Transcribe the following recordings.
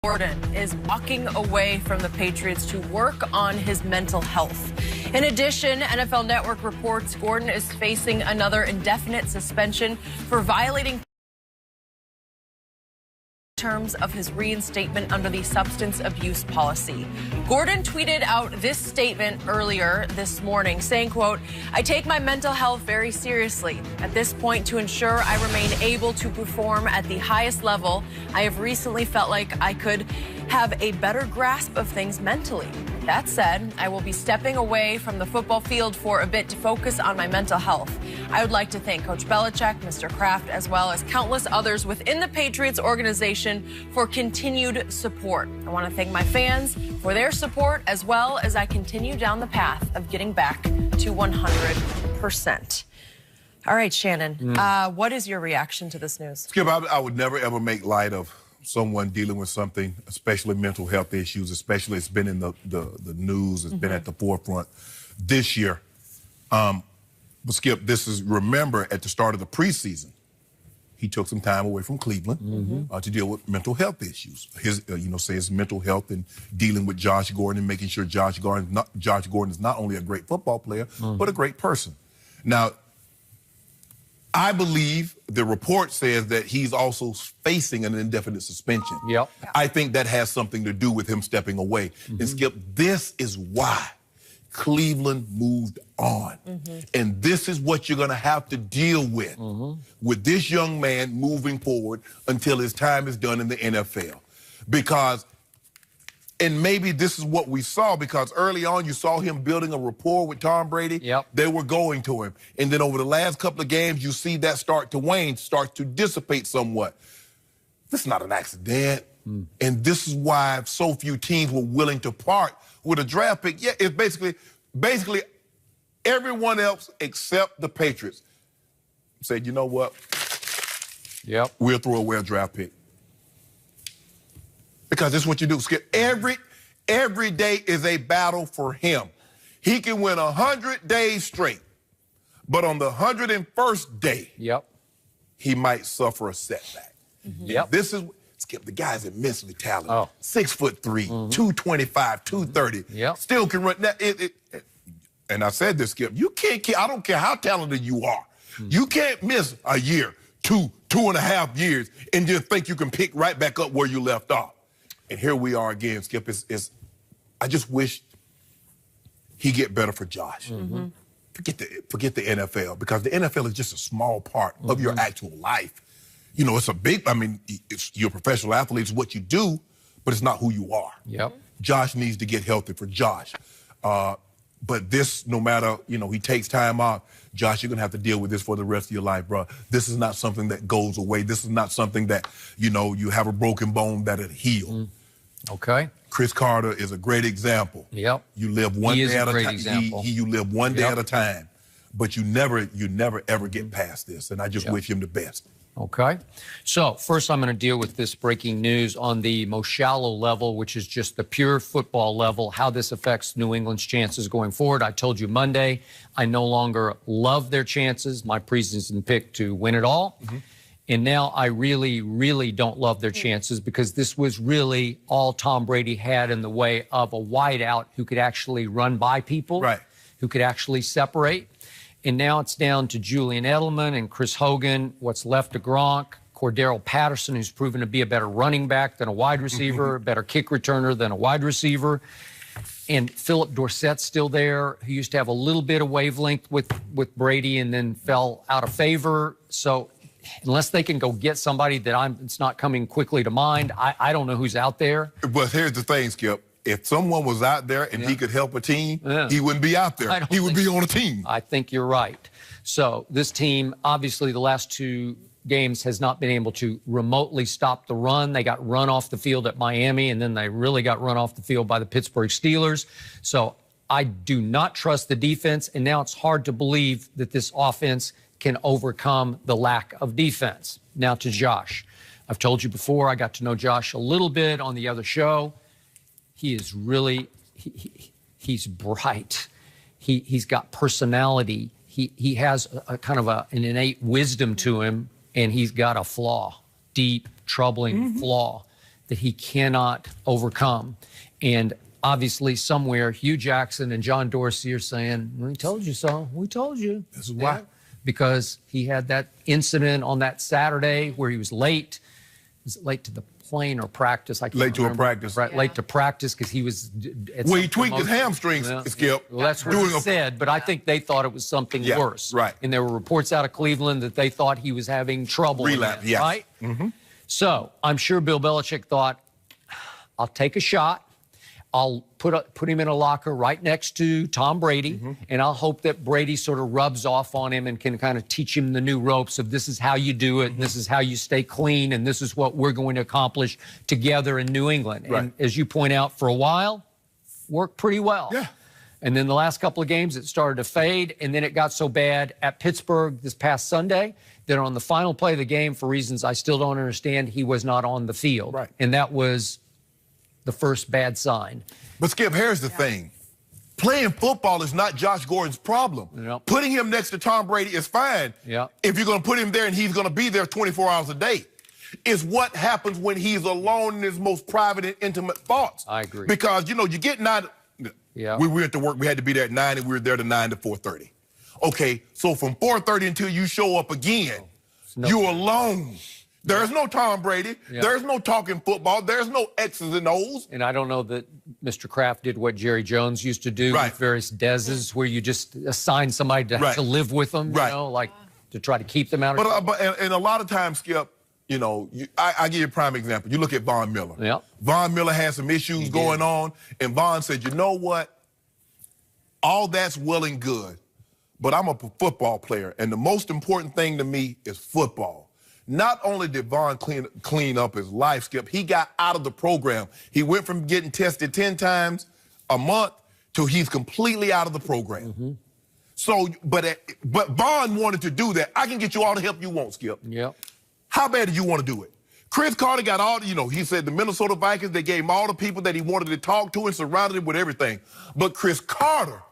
Gordon is walking away from the Patriots to work on his mental health. In addition, NFL Network reports Gordon is facing another indefinite suspension for violating terms of his reinstatement under the substance abuse policy. Gordon tweeted out this statement earlier this morning saying, quote, "I take my mental health very seriously. At this point, to ensure I remain able to perform at the highest level, I have recently felt like I could have a better grasp of things mentally. That said, I will be stepping away from the football field for a bit to focus on my mental health. I would like to thank Coach Belichick, Mr. Kraft, as well as countless others within the Patriots organization for continued support. I want to thank my fans for their support as well as I continue down the path of getting back to 100%. All right, Shannon, what is your reaction to this news? Skip, I would never, ever make light of someone dealing with something, especially mental health issues, especially it's been in the news, it's been at the forefront this year. But Skip, remember, at the start of the preseason, he took some time away from Cleveland to deal with mental health issues. His mental health and dealing with Josh Gordon and making sure Josh Gordon is not only a great football player, but a great person. Now, I believe the report says that he's also facing an indefinite suspension. Yep. I think that has something to do with him stepping away. And Skip, this is why Cleveland moved on. And this is what you're going to have to deal with this young man moving forward until his time is done in the NFL. Because, and maybe this is what we saw, because early on you saw him building a rapport with Tom Brady. Yep. They were going to him. And then over the last couple of games, you see that start to wane, start to dissipate somewhat. This is not an accident. And this is why so few teams were willing to part with a draft pick. Yeah, it's basically everyone else except the Patriots said, you know what? Yep. We'll throw away a draft pick. Because this is what you do, Skip. Every day is a battle for him. He can win 100 days straight, but on the 101st day, he might suffer a setback. This is, Skip, the guy's immensely talented. 6'3", 225, 230. Still can run. Now, and I said this, Skip, you can't, I don't care how talented you are. You can't miss a year, 2.5 years, and just think you can pick right back up where you left off. And here we are again, Skip. I just wish he get better for Josh. Forget the NFL, because the NFL is just a small part of your actual life. You know, it's a big, you're a professional athlete, it's what you do, but it's not who you are. Josh needs to get healthy for Josh. But this, no matter, he takes time off, Josh, you're going to have to deal with this for the rest of your life, bro. This is not something that goes away. This is not something that, you have a broken bone that'll heal. Okay. Chris Carter is a great example. You live one day at a time. You live one day at a time. But you never ever get past this. And I just wish him the best. Okay. So first I'm going to deal with this breaking news on the most shallow level, which is just the pure football level, how this affects New England's chances going forward. I told you Monday, I no longer love their chances, my preseason pick to win it all. And now I really, really don't love their chances, because this was really all Tom Brady had in the way of a wideout who could actually run by people, who could actually separate. And now it's down to Julian Edelman and Chris Hogan, what's left of Gronk, Cordero Patterson, who's proven to be a better running back than a wide receiver, a better kick returner than a wide receiver. And Philip Dorsett's still there, who used to have a little bit of wavelength with Brady and then fell out of favor. So unless they can go get somebody that it's not coming quickly to mind, I don't know who's out there. But here's the thing, Skip. If someone was out there and he could help a team, he wouldn't be out there. He would be on a team. I think you're right. So this team, obviously, the last two games has not been able to remotely stop the run. They got run off the field at Miami, and then they really got run off the field by the Pittsburgh Steelers. So I do not trust the defense, and now it's hard to believe that this offense can overcome the lack of defense. Now to Josh. I've told you before, I got to know Josh a little bit on the other show. He is really, he's bright. He's got personality. He has a kind of an innate wisdom to him, and he's got a flaw, deep, troubling flaw that he cannot overcome. And obviously somewhere Hugh Jackson and John Dorsey are saying, we told you so. We told you. This is why. Because he had that incident on that Saturday where he was late. Was it late to the plane or practice? I can't late remember. To a practice. Right, late to practice because he was... Well, he tweaked his hamstrings, Skip. Well, that's what he said, but I think they thought it was something worse. Right. And there were reports out of Cleveland that they thought he was having trouble. Relapse, yes. Right? Mm-hmm. So I'm sure Bill Belichick thought, I'll take a shot. I'll put him in a locker right next to Tom Brady, and I'll hope that Brady sort of rubs off on him and can kind of teach him the new ropes of this is how you do it, and this is how you stay clean, and this is what we're going to accomplish together in New England. Right. And as you point out, for a while, worked pretty well. Yeah. And then the last couple of games, it started to fade, and then it got so bad at Pittsburgh this past Sunday that on the final play of the game, for reasons I still don't understand, he was not on the field. Right. And that was the first bad sign. But, Skip, here's the thing. Playing football is not Josh Gordon's problem. Yep. Putting him next to Tom Brady is fine if you're going to put him there and he's going to be there 24 hours a day. It's what happens when he's alone in his most private and intimate thoughts. I agree. Because, you know, you get 9... Yeah. We went to work. We had to be there at 9, and we were there to 9 to 4:30. Okay, so from 4:30 until you show up again, you're alone. There's no Tom Brady. Yeah. There's no talking football. There's no X's and O's. And I don't know that Mr. Kraft did what Jerry Jones used to do with various Dezes, where you just assign somebody to live with them, you know, like to try to keep them out of and a lot of times, Skip, you know, I give you a prime example. You look at Von Miller. Yeah. Von Miller had some issues going on, and Von said, you know what? All that's well and good, but I'm a football player, and the most important thing to me is football. Not only did Von clean up his life, Skip, he got out of the program. He went from getting tested 10 times a month to he's completely out of the program. So, but Von wanted to do that. I can get you all the help you want, Skip. Yeah. How bad do you want to do it? Chris Carter got all, you know, he said the Minnesota Vikings, they gave him all the people that he wanted to talk to and surrounded him with everything. But Chris Carter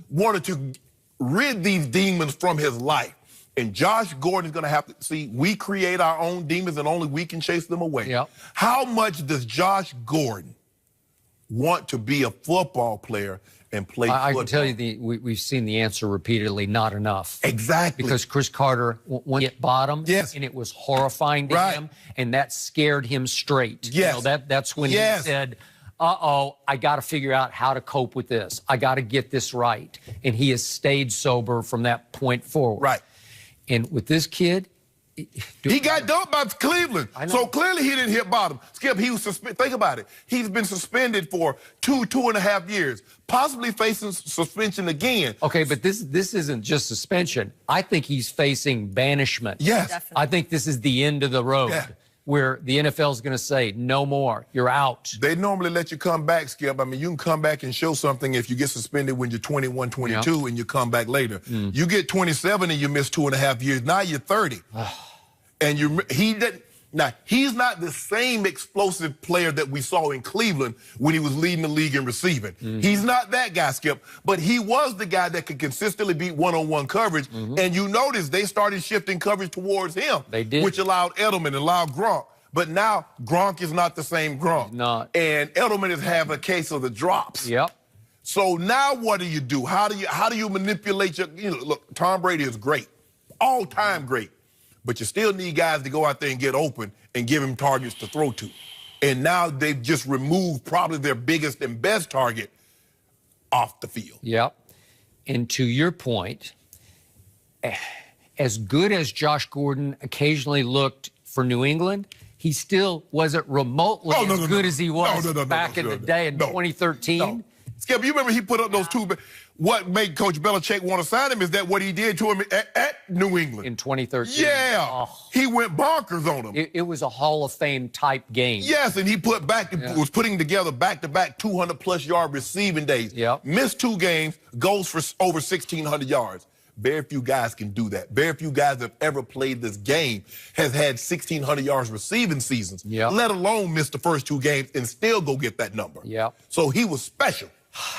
wanted to rid these demons from his life. And Josh Gordon is going to have to see, we create our own demons and only we can chase them away. Yep. How much does Josh Gordon want to be a football player and play football? I can tell you, we've seen the answer repeatedly, not enough. Exactly. Because Chris Carter went at bottom, and it was horrifying to him, and that scared him straight. Yes. You know, that's when he said, uh-oh, I got to figure out how to cope with this. I got to get this right. And he has stayed sober from that point forward. Right. And with this kid, he got dumped by Cleveland. So clearly he didn't hit bottom. Skip, he was suspended. Think about it. He's been suspended for 2.5 years, possibly facing suspension again. Okay, but this isn't just suspension. I think he's facing banishment. Yes. Definitely. I think this is the end of the road. Yeah. Where the NFL is going to say, no more, you're out. They normally let you come back, Skip. I mean, you can come back and show something if you get suspended when you're 21, 22, and you come back later. You get 27 and you miss 2.5 years. Now you're 30. And he's not the same explosive player that we saw in Cleveland when he was leading the league in receiving. He's not that guy, Skip. But he was the guy that could consistently beat one-on-one coverage. And you notice they started shifting coverage towards him. They did. Which allowed Edelman and allowed Gronk. But now Gronk is not the same Gronk. He's not. And Edelman is having a case of the drops. Yep. So now what do you do? How do you manipulate your, you know, look, Tom Brady is great. All-time great. But you still need guys to go out there and get open and give him targets to throw to. And now they've just removed probably their biggest and best target off the field. Yep. And to your point, as good as Josh Gordon occasionally looked for New England, he still wasn't remotely as good as he was back in the day in 2013. No. Skip, you remember he put up those two. What made Coach Belichick want to sign him is that what he did to him at New England. In 2013. Yeah. Oh. He went bonkers on him. It was a Hall of Fame type game. Yes, and he was putting together back-to-back 200-plus yard receiving days. Yep. Missed 2 games, goes for over 1,600 yards. Very few guys can do that. Very few guys that have ever played this game has had 1,600 yards receiving seasons, let alone miss the first 2 games and still go get that number. Yep. So he was special.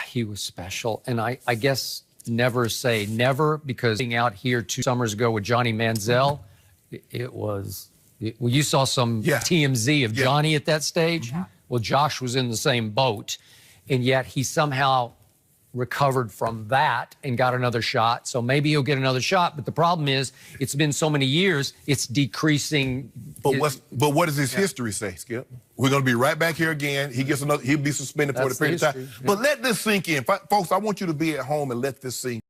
He was special. And I guess never say never, because being out here 2 summers ago with Johnny Manziel, it was Well, you saw some TMZ of Johnny at that stage. Well, Josh was in the same boat, and yet he somehow recovered from that and got another shot. So maybe he'll get another shot. But the problem is, it's been so many years, it's decreasing. But what does his history say, Skip? We're going to be right back here again. He gets another. He'll be suspended for the period of time. But let this sink in, folks. I want you to be at home and let this sink.